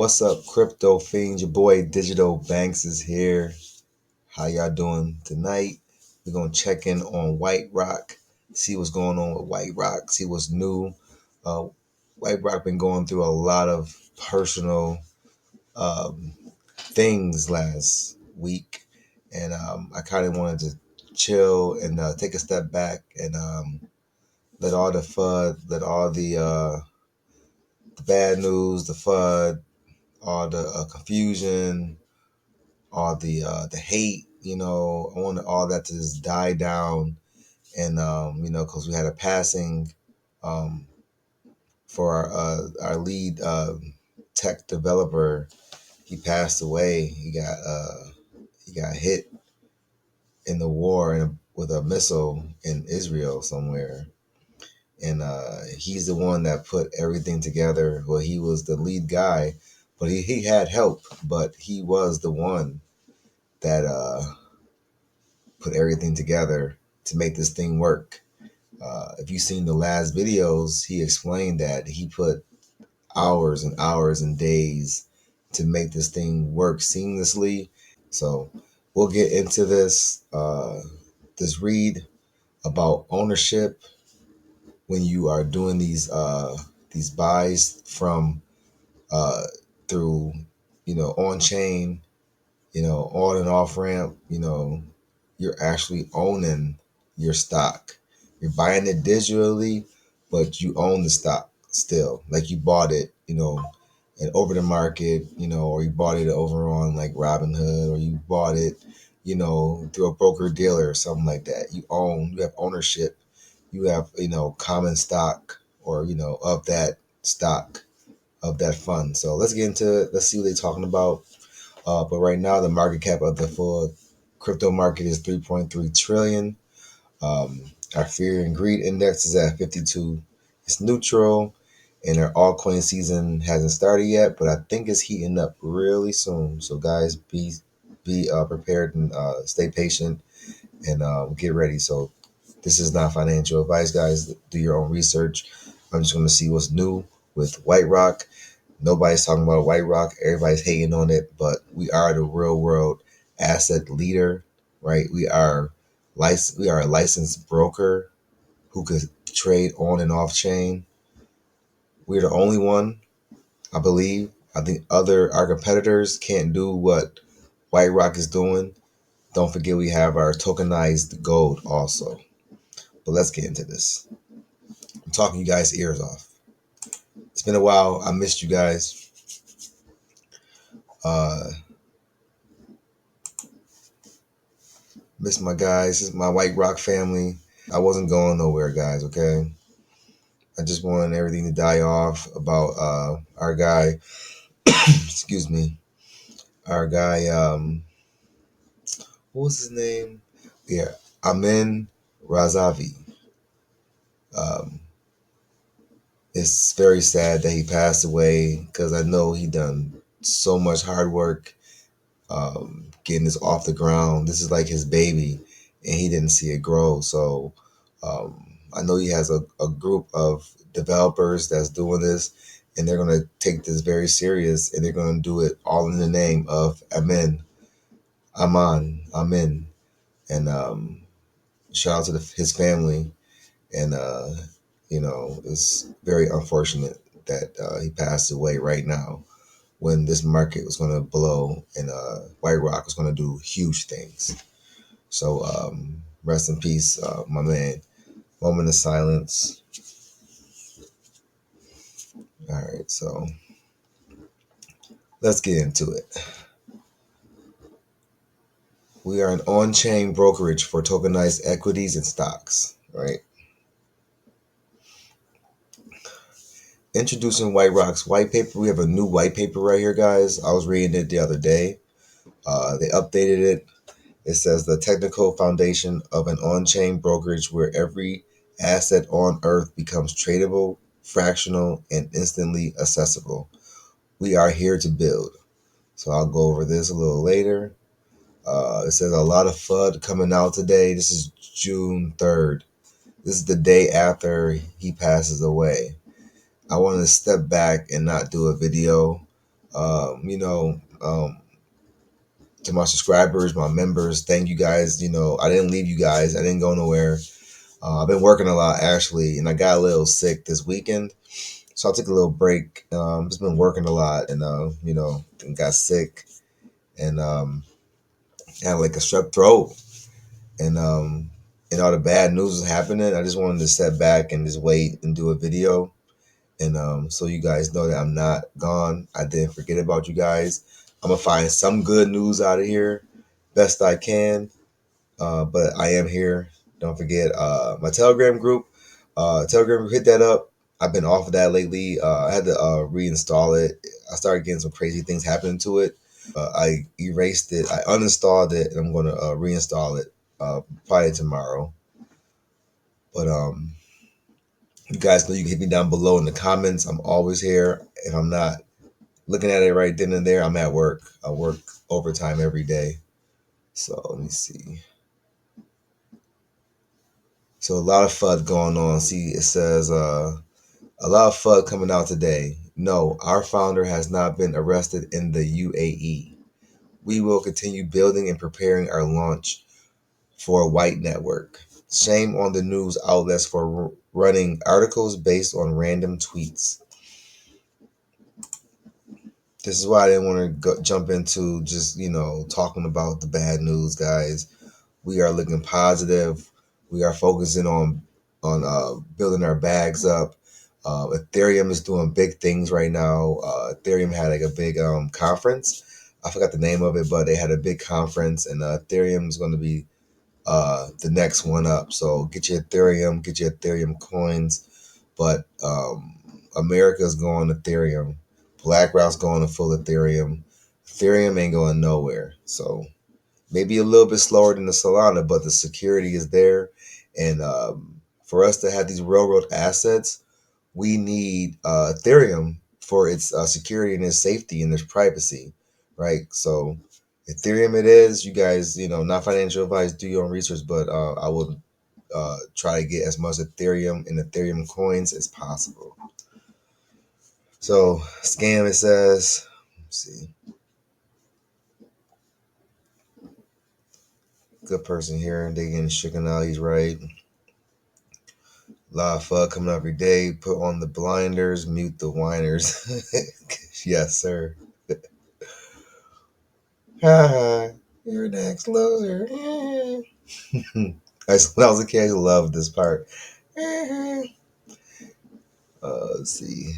What's up, crypto fiends? Your boy Digital Banks is here. How y'all doing tonight? We're gonna check in on White Rock, see what's going on with White Rock, see what's new. Uh, White Rock been going through a lot of personal um, things last week, and I kind of wanted to chill and take a step back and let all the FUD, let all the bad news, the FUD, all the confusion, all the hate. I wanted all that to just die down, and because we had a passing um, for our lead tech developer. He passed away. He got hit in the war with a missile in Israel somewhere, and he's the one that put everything together. Well, he was the lead guy, but he had help, but he was the one that put everything together to make this thing work. If you've seen the last videos, he explained that he put hours and hours and days to make this thing work seamlessly. So we'll get into this read about ownership when you are doing these buys from uh, through on chain, on and off ramp. You're actually owning your stock. You're buying it digitally, but you own the stock still. Like you bought it, and over the market, or you bought it over on like Robinhood, or you bought it, through a broker dealer or something like that. You have ownership, you have, common stock or, of that stock, of that fund. So let's get into it. Let's see what they're talking about. But right now, the market cap of the full crypto market is 3.3 trillion. Our fear and greed index is at 52. It's neutral, and our altcoin season hasn't started yet, but I think it's heating up really soon. So guys, be prepared and stay patient and get ready. So this is not financial advice, guys. Do your own research. I'm just going to see what's new with White Rock. Nobody's talking about White Rock. Everybody's hating on it, but we are the real world asset leader, right? We are a licensed broker who could trade on and off chain. We're the only one, I believe. I think our competitors can't do what White Rock is doing. Don't forget we have our tokenized gold also. But let's get into this. I'm talking you guys' ears off. It's been a while. I missed you guys. Uh, Miss my guys. This is my White Rock family. I wasn't going nowhere, guys, okay? I just wanted everything to die off about our guy, excuse me, our guy, what was his name? Yeah, Amin Razavi. Um, it's very sad that he passed away because I know he done so much hard work getting this off the ground. This is like his baby, and he didn't see it grow. So I know he has a group of developers that's doing this, and they're going to take this very serious, and they're going to do it all in the name of Amin. And shout out to his family. And, it's very unfortunate that he passed away right now when this market was going to blow and White Rock was going to do huge things. So rest in peace, my man. Moment of silence. All right, so let's get into it. We are an on-chain brokerage for tokenized equities and stocks, right? Introducing White Rock's white paper. We have a new white paper right here, guys. I was reading it the other day. They updated it. It says the technical foundation of an on-chain brokerage where every asset on earth becomes tradable, fractional, and instantly accessible. We are here to build. So I'll go over this a little later. It says a lot of FUD coming out today. This is June 3rd. This is the day after he passes away. I wanted to step back and not do a video You know, to my subscribers, my members, thank you guys. You know, I didn't leave you guys. I didn't go nowhere. I've been working a lot actually, and I got a little sick this weekend, so I took a little break. Just been working a lot, and you know, and got sick, and had like a strep throat, and all the bad news was happening. I just wanted to step back and just wait and do a video, and so you guys know that I'm not gone. I didn't forget about you guys. I'm gonna find some good news out of here, best I can. But I am here. Don't forget my Telegram group. Telegram group, hit that up. I've been off of that lately. I had to reinstall it. I started getting some crazy things happening to it. I erased it. I uninstalled it, and I'm going to reinstall it probably tomorrow. But you guys know you can hit me down below in the comments. I'm always here. If I'm not looking at it right then and there, I'm at work. I work overtime every day. So let me see. So a lot of FUD going on. See, it says a lot of FUD coming out today. No, our founder has not been arrested in the UAE. We will continue building and preparing our launch for a white network. Shame on the news outlets for running articles based on random tweets. This is why I didn't want to jump into just, you know, talking about the bad news, guys. We are looking positive. We are focusing on building our bags up. Ethereum is doing big things right now. Ethereum had like a big conference. I forgot the name of it, but they had a big conference, and Ethereum is going to be the next one up. So get your Ethereum coins. But America's going Ethereum. BlackRock's going to full Ethereum. Ethereum ain't going nowhere. So maybe a little bit slower than the Solana, but the security is there. And for us to have these railroad assets, we need Ethereum for its security and its safety and its privacy, right? So Ethereum it is. You guys, you know, not financial advice, do your own research, but I would try to get as much Ethereum and Ethereum coins as possible. So scam, it says, let's see, good person here. They getting shaken out. He's right. A lot of FUD coming up every day. Put on the blinders, mute the whiners. Yes, sir. You're next loser. When I was a kid, I loved this part. Let's see.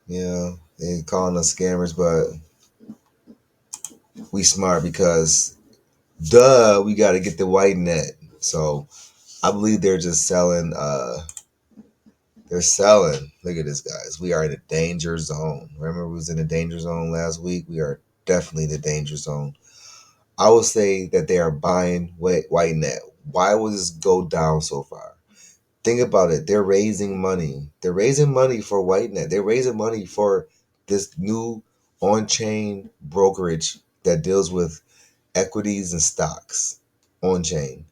Yeah, they calling us scammers, but we smart because duh, we got to get the white net. So I believe they're just selling. They're selling. Look at this, guys. We are in a danger zone. Remember, we was in a danger zone last week. We are definitely in the danger zone. I would say that they are buying white net. Why would this go down so far? Think about it. They're raising money. They're raising money for WhiteNet. They're raising money for this new on-chain brokerage that deals with equities and stocks. On-chain.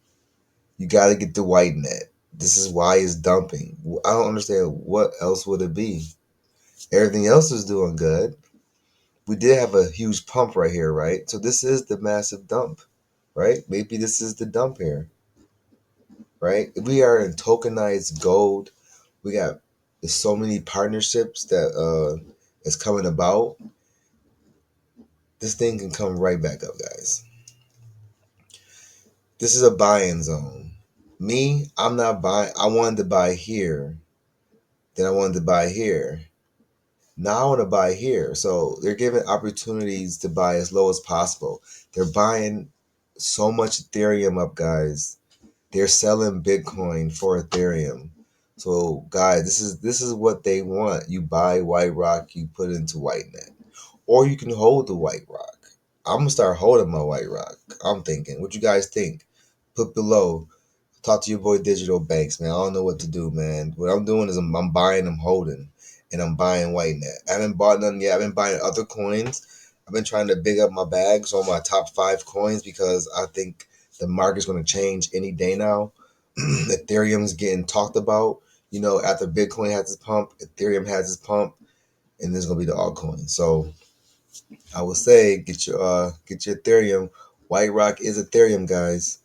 You got to get the WhiteNet. This is why it's dumping. I don't understand what else would it be. Everything else is doing good. We did have a huge pump right here, right? So this is the massive dump, right? Maybe this is the dump here, right? We are in tokenized gold. We got so many partnerships that is coming about. This thing can come right back up, guys. This is a buying zone. Me, I'm not buying. I wanted to buy here. Then I wanted to buy here. Now I want to buy here. So they're giving opportunities to buy as low as possible. They're buying so much Ethereum up, guys. They're selling Bitcoin for Ethereum. So guys, this is what they want. You buy White Rock, you put it into WhiteNet. Or you can hold the White Rock. I'm gonna start holding my White Rock. I'm thinking. What you guys think? Put below. Talk to your boy Digital Banks, man. I don't know what to do, man. What I'm doing is I'm buying, I'm holding, and I'm buying WhiteNet. I haven't bought none yet. I've been buying other coins. I've been trying to big up my bags on my top 5 coins because I think the market's going to change any day now. Ethereum's getting talked about. After Bitcoin has its pump, Ethereum has its pump, and there's gonna be the altcoin. So I would say get your Ethereum. White Rock is Ethereum, guys.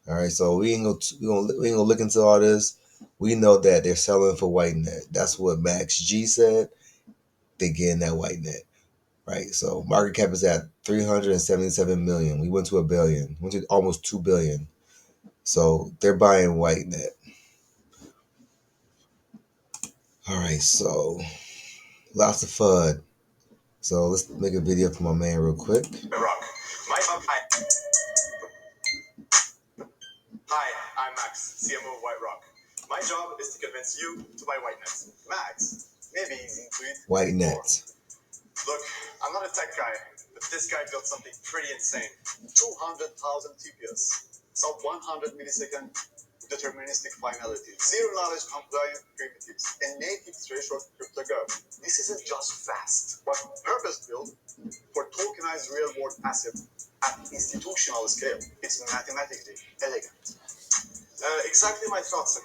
All right, so we ain't gonna look into all this. We know that they're selling for WhiteNet. That's what Max G said. They getting that WhiteNet, right? So market cap is at 377 million. We went to a billion. Went to almost 2 billion. So they're buying WhiteNet. All right, so lots of fun. So let's make a video for my man real quick. Hi, I'm Max, CMO of White Rock. My job is to convince you to buy WhiteNet. Max, maybe easy to tweet. WhiteNet. Look, I'm not a tech guy, but this guy built something pretty insane. 200,000 TPS, sub 100 millisecond deterministic finality, zero knowledge compliant primitives, and native threshold cryptography. This isn't just fast, but purpose built for tokenized real world assets at institutional scale. It's mathematically elegant. Exactly my thoughts.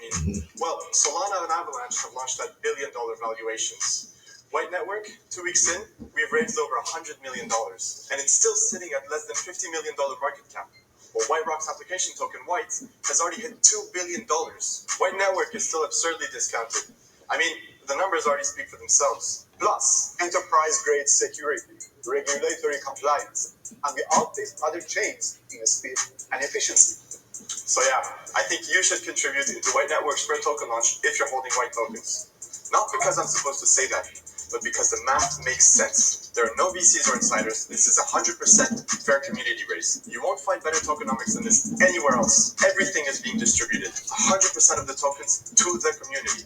Well, Solana and Avalanche have launched at billion-dollar valuations. White Network, 2 weeks in, we've raised over $100 million, and it's still sitting at less than $50 million market cap. Well, White Rock's application token, White, has already hit $2 billion. White Network is still absurdly discounted. The numbers already speak for themselves. Plus, enterprise-grade security, regulatory compliance, and we outpace other chains in speed and efficiency. So yeah, I think you should contribute into White Network's spread token launch if you're holding White tokens. Not because I'm supposed to say that, but because the math makes sense. There are no VCs or insiders. This is 100% fair community raise. You won't find better tokenomics than this anywhere else. Everything is being distributed, 100% of the tokens to the community.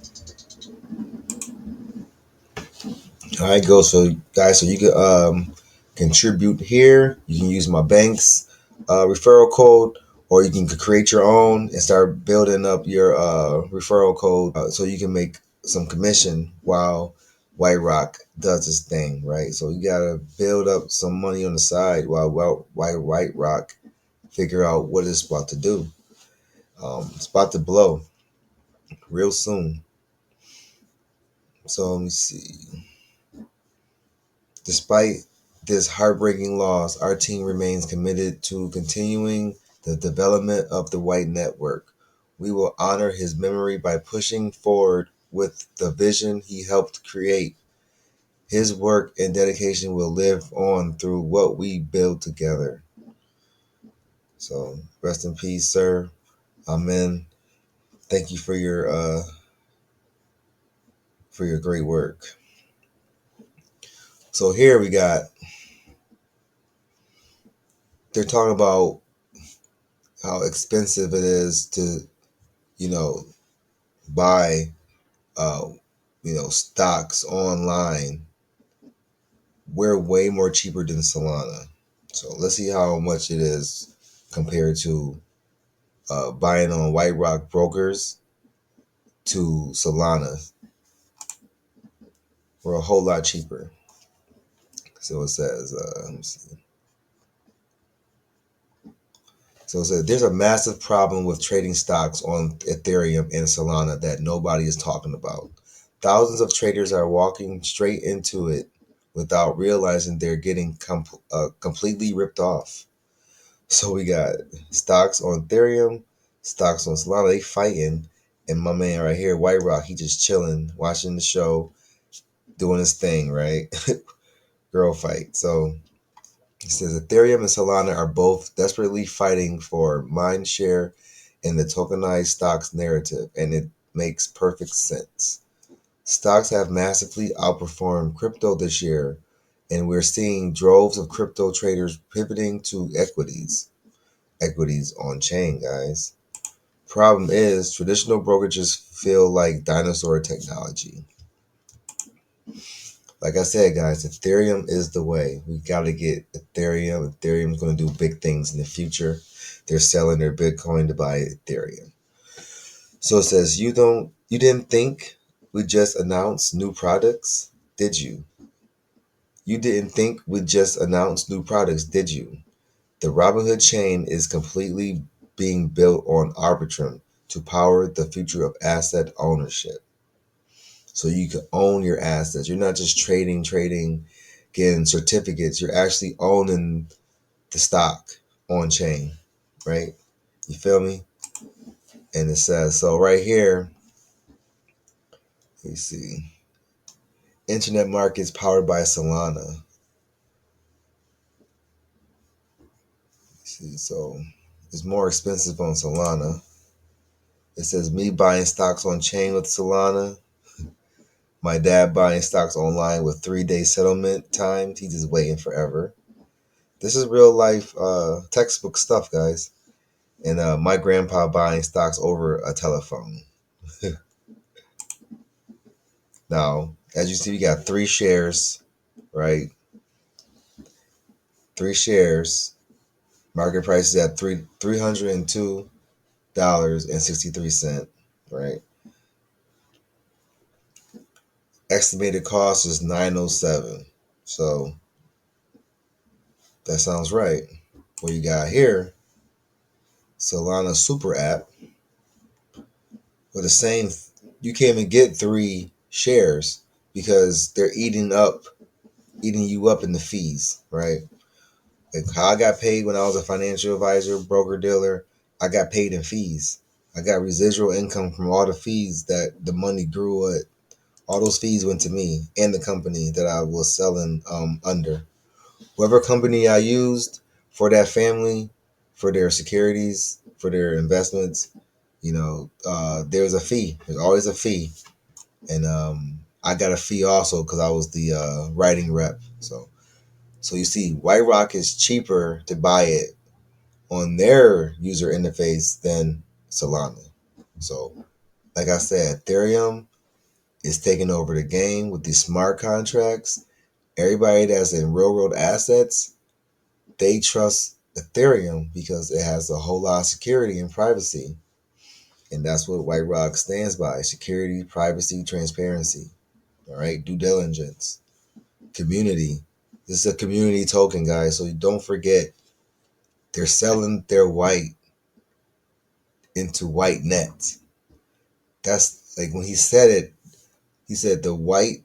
All right, go. So guys, so you can contribute here. You can use my bank's referral code, or you can create your own and start building up your referral code so you can make some commission while White Rock does this thing, right? So you gotta build up some money on the side while White Rock figure out what it's about to do. It's about to blow real soon. So let me see. Despite this heartbreaking loss, our team remains committed to continuing the development of the White Network. We will honor his memory by pushing forward with the vision he helped create. His work and dedication will live on through what we build together. So rest in peace, sir. Amen. Thank you for your great work. So here they're talking about how expensive it is to, buy, stocks online. We're way more cheaper than Solana. So let's see how much it is compared to buying on White Rock Brokers to Solana. We're a whole lot cheaper. So it says, let me see. So it says there's a massive problem with trading stocks on Ethereum and Solana that nobody is talking about. Thousands of traders are walking straight into it without realizing they're getting completely ripped off. So we got stocks on Ethereum, stocks on Solana, they fighting. And my man right here, White Rock, he just chilling, watching the show, doing his thing, right? Girl fight. So he says Ethereum and Solana are both desperately fighting for mind share in the tokenized stocks narrative, and it makes perfect sense. Stocks have massively outperformed crypto this year, and we're seeing droves of crypto traders pivoting to equities. Equities on chain, guys. Problem is, traditional brokerages feel like dinosaur technology. Like I said, guys, Ethereum is the way. We got to get Ethereum. Ethereum's going to do big things in the future. They're selling their Bitcoin to buy Ethereum. So it says, you didn't think we just announced new products, did you? You didn't think we just announced new products, did you? The Robinhood chain is completely being built on Arbitrum, to power the future of asset ownership. So you can own your assets. You're not just trading, getting certificates. You're actually owning the stock on chain, right? You feel me? And it says, so right here, you see, internet markets powered by Solana. See, so it's more expensive on Solana. It says me buying stocks on chain with Solana. My dad buying stocks online with 3-day settlement times. He's just waiting forever. This is real life textbook stuff, guys. And my grandpa buying stocks over a telephone. Now, as you see, we got 3 shares, right? 3 shares. Market price is at $302.63, right? Estimated cost is $907. So that sounds right. What you got here, Solana Super App, with the same, you can't even get 3 shares because they're eating you up in the fees, right? Like how I got paid when I was a financial advisor, broker dealer, I got paid in fees. I got residual income from all the fees that the money grew at. All those fees went to me and the company that I was selling under. Whatever company I used for that family, for their securities, for their investments, there's a fee. There's always a fee. And I got a fee also because I was the writing rep. So you see, White Rock is cheaper to buy it on their user interface than Solana. So, like I said, Ethereum is taking over the game with these smart contracts. Everybody that's in real world assets, they trust Ethereum because it has a whole lot of security and privacy. And that's what White Rock stands by: security, privacy, transparency. All right, due diligence, community. This is a community token, guys. So don't forget, they're selling their white into WHITENET. That's like when he said it, he said the white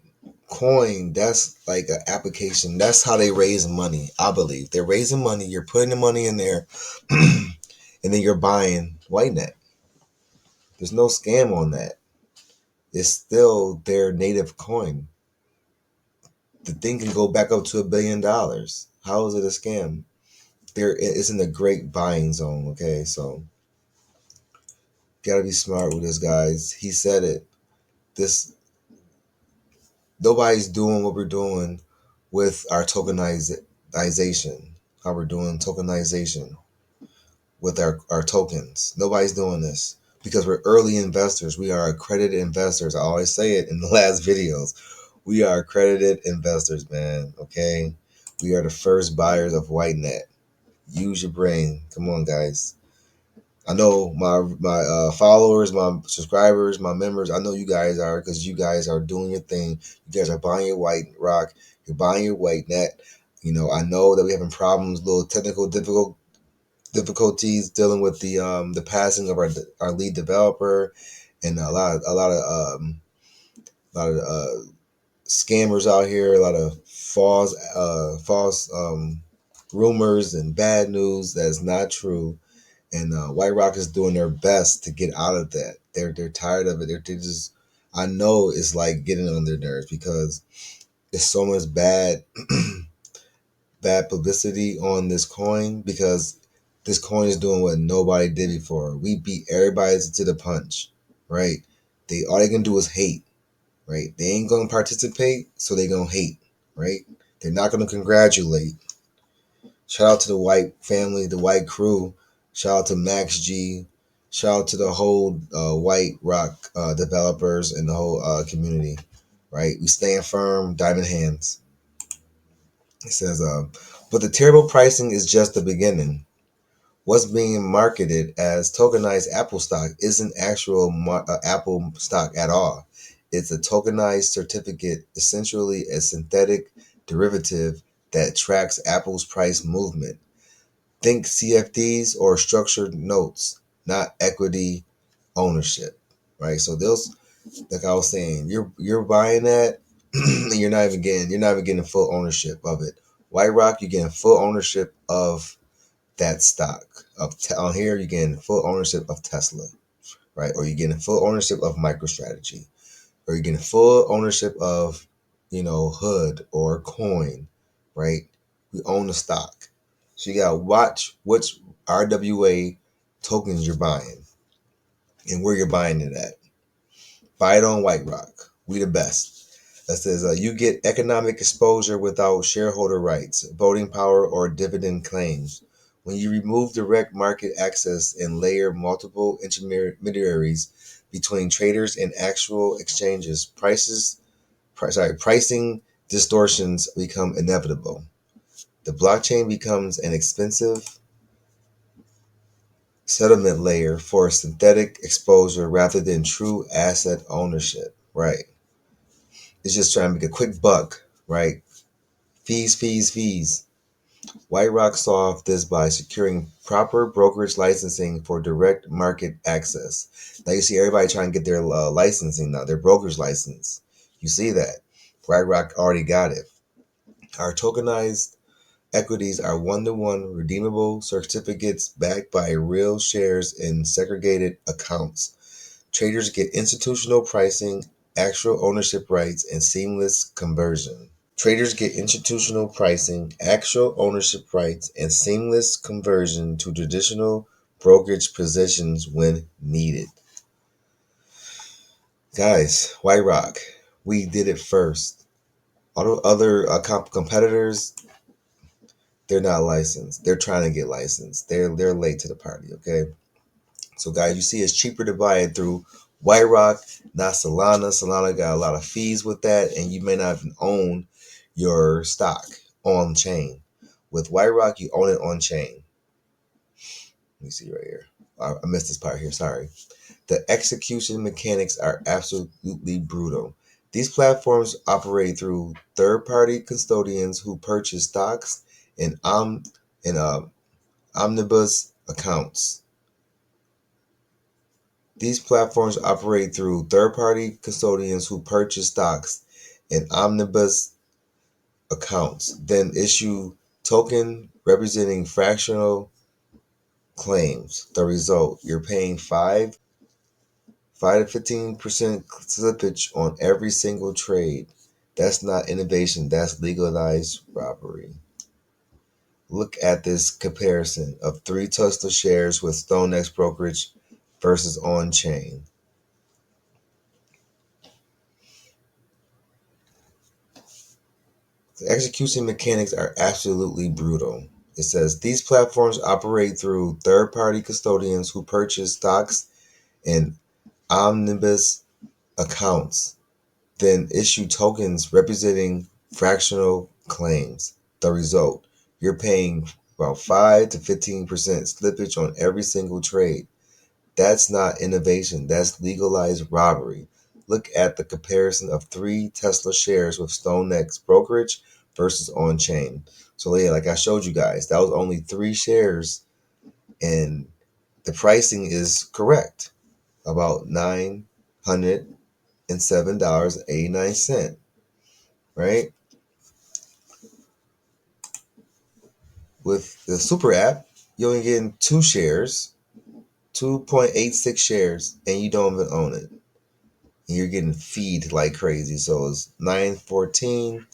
coin, that's like an application. That's how they raise money, I believe. They're raising money, you're putting the money in there, and then you're buying WHITENET. There's no scam on that. It's still their native coin. The thing can go back up to $1 billion. How is it a scam? It's in a great buying zone, okay? So gotta be smart with this, guys. He said it. This Nobody's doing what we're doing with our tokenization. How we're doing tokenization with our tokens. Nobody's doing this because we're early investors. We are accredited investors. I always say it in the last videos. We are accredited investors, man. Okay, we are the first buyers of WHITENET. Use your brain. Come on, guys. I know my followers, my subscribers, my members. I know you guys are because you guys are doing your thing. You guys are buying your White Rock. You're buying your WHITENET. I know that we're having problems, little technical difficulties dealing with the passing of our lead developer, and a lot of scammers out here, a lot of false rumors and bad news that's not true. And White Rock is doing their best to get out of that. They're tired of it. They're just, I know it's like getting on their nerves because there's so much bad publicity on this coin because this coin is doing what nobody did before. We beat everybody to the punch, right? All they can do is hate, right? They ain't gonna participate, so they gonna hate, right? They're not gonna congratulate. Shout out to the White family, the White crew. Shout out to Max G. Shout out to the whole White Rock developers and the whole community, right? We stand firm, diamond hands. It says, but the terrible pricing is just the beginning. What's being marketed as tokenized Apple stock isn't actual Apple stock at all. It's a tokenized certificate, essentially a synthetic derivative that tracks Apple's price movement. Think CFDs or structured notes, not equity ownership, right? So those, like I was saying, you're buying that, and you're not even getting full ownership of it. White Rock, you're getting full ownership of that stock. On here, you're getting full ownership of Tesla, right? Or you're getting full ownership of MicroStrategy, or you're getting full ownership of, Hood or Coin, right? We own the stock. So you gotta watch which RWA tokens you're buying and where you're buying it at. Buy it on White Rock. We the best. That says you get economic exposure without shareholder rights, voting power, or dividend claims. When you remove direct market access and layer multiple intermediaries between traders and actual exchanges, pricing distortions become inevitable. The blockchain becomes an expensive settlement layer for synthetic exposure rather than true asset ownership. Right. It's just trying to make a quick buck, right? Fees, fees, fees. White Rock solved this by securing proper brokerage licensing for direct market access. Now you see everybody trying to get their licensing now, their brokerage license. You see that. White Rock already got it. Our tokenized equities are one-to-one redeemable certificates backed by real shares in segregated accounts. Traders get institutional pricing, actual ownership rights, and seamless conversion. Traders get institutional pricing, actual ownership rights, and seamless conversion to traditional brokerage positions when needed. Guys, White Rock, we did it first. All the other competitors, they're not licensed. They're trying to get licensed. They're late to the party, okay? So guys, you see it's cheaper to buy it through White Rock, not Solana. Solana got a lot of fees with that, and you may not even own your stock on chain. With White Rock, you own it on chain. Let me see right here. I missed this part here, sorry. The execution mechanics are absolutely brutal. These platforms operate through third-party custodians who purchase stocks and omnibus accounts. These platforms operate through third-party custodians who purchase stocks in omnibus accounts, then issue token representing fractional claims. The result, you're paying 5 to 15% slippage on every single trade. That's not innovation, that's legalized robbery. Look at this comparison of 3 Tesla shares with StoneX brokerage versus ONCHAIN. The execution mechanics are absolutely brutal. It says these platforms operate through third-party custodians who purchase stocks in omnibus accounts, then issue tokens representing fractional claims. The result, you're paying about 5 to 15% slippage on every single trade. That's not innovation, that's legalized robbery. Look at the comparison of 3 Tesla shares with StoneX brokerage versus on-chain. So yeah, like I showed you guys, that was only 3 shares, and the pricing is correct. About $907.89, right? With the super app, you're only getting 2 shares, 2.86 shares, and you don't even own it. And you're getting feed like crazy. So it's 914.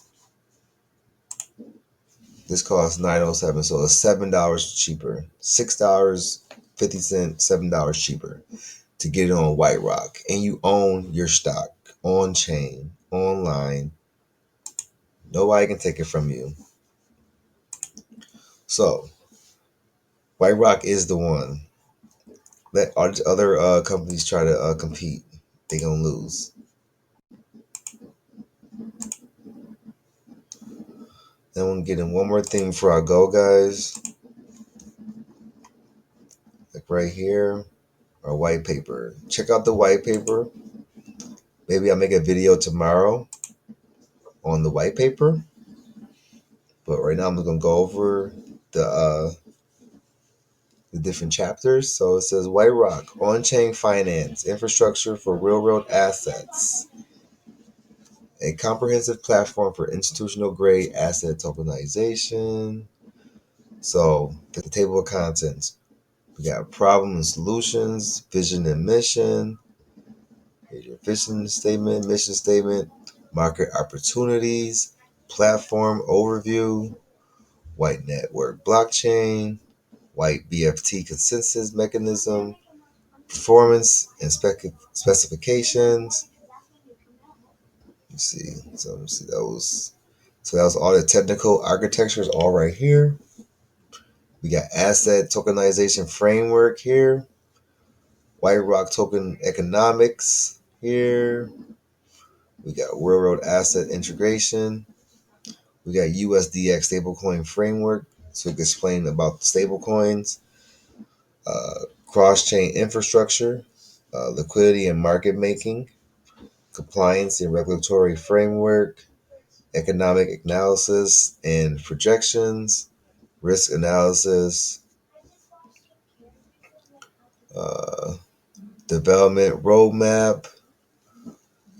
This costs 907. So it's $7 cheaper. $6.50, $7 cheaper to get it on White Rock. And you own your stock on chain, online. Nobody can take it from you. So White Rock is the one. Let other companies try to compete. They gonna lose. Then I'm getting one more thing before I go, guys. Like right here, our white paper. Check out the white paper. Maybe I'll make a video tomorrow on the white paper. But right now I'm just gonna go over the the different chapters. So it says White Rock, on-chain finance, infrastructure for railroad assets, a comprehensive platform for institutional grade asset tokenization. So the table of contents. We got problem and solutions, vision and mission. Here's your vision statement, mission statement, market opportunities, platform overview, white network blockchain, white BFT consensus mechanism, performance and specifications. Let's see. So let's see those. So that was all the technical architectures all right here. We got asset tokenization framework here. White Rock token economics here. We got railroad asset integration. We got USDX stablecoin framework. So we can explain about stablecoins, cross-chain infrastructure, liquidity and market making, compliance and regulatory framework, economic analysis and projections, risk analysis, uh, development roadmap,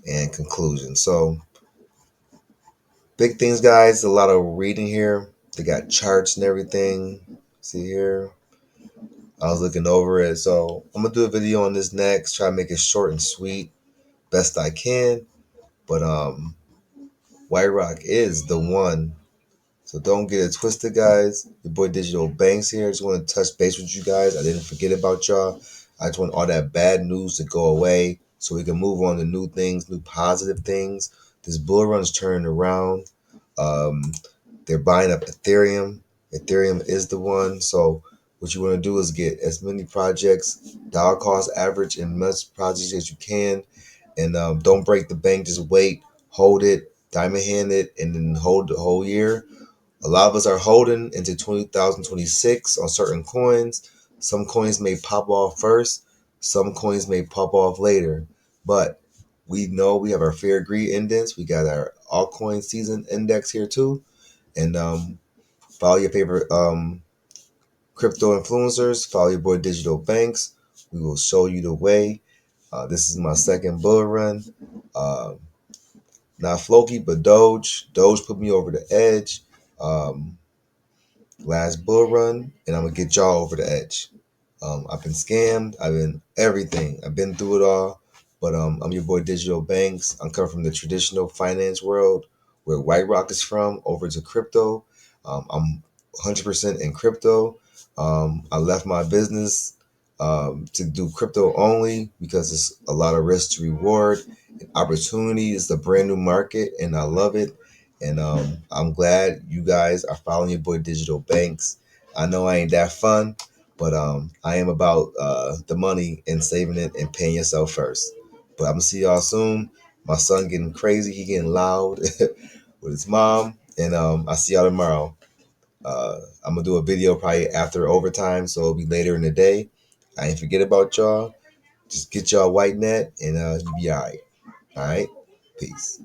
and conclusion. So big things, guys. A lot of reading here. They got charts and everything. See here. I was looking over it. So I'm gonna do a video on this next. Try to make it short and sweet, best I can. But White Rock is the one. So don't get it twisted, guys. Your boy Digital Banks here. Just want to touch base with you guys. I didn't forget about y'all. I just want all that bad news to go away so we can move on to new things, new positive things. This bull run's turning around. Um, they're buying up Ethereum. Ethereum is the one. So what you want to do is get as many projects, dollar cost average, and much projects as you can. And don't break the bank. Just wait, hold it, diamond hand it, and then hold the whole year. A lot of us are holding into 2026 on certain coins. Some coins may pop off first. Some coins may pop off later. But we know we have our Fair Greed Index. We got our altcoin season index here too. And follow your favorite crypto influencers. Follow your boy Digital Banks. We will show you the way. This is my second bull run. Not Floki, but Doge. Doge put me over the edge. Last bull run, and I'm gonna get y'all over the edge. I've been scammed. I've been everything. I've been through it all. But I'm your boy Digital Banks. I'm coming from the traditional finance world where White Rock is from over to crypto. I'm 100% in crypto. I left my business to do crypto only because it's a lot of risk to reward. And opportunity is the brand new market, and I love it. And I'm glad you guys are following your boy Digital Banks. I know I ain't that fun, but I am about the money and saving it and paying yourself first. But I'm gonna see y'all soon. My son getting crazy, he getting loud with his mom, and I'll see y'all tomorrow. I'm gonna do a video probably after overtime, so it'll be later in the day. I ain't forget about y'all. Just get y'all WHITENET, and you'll be all right. All right, peace.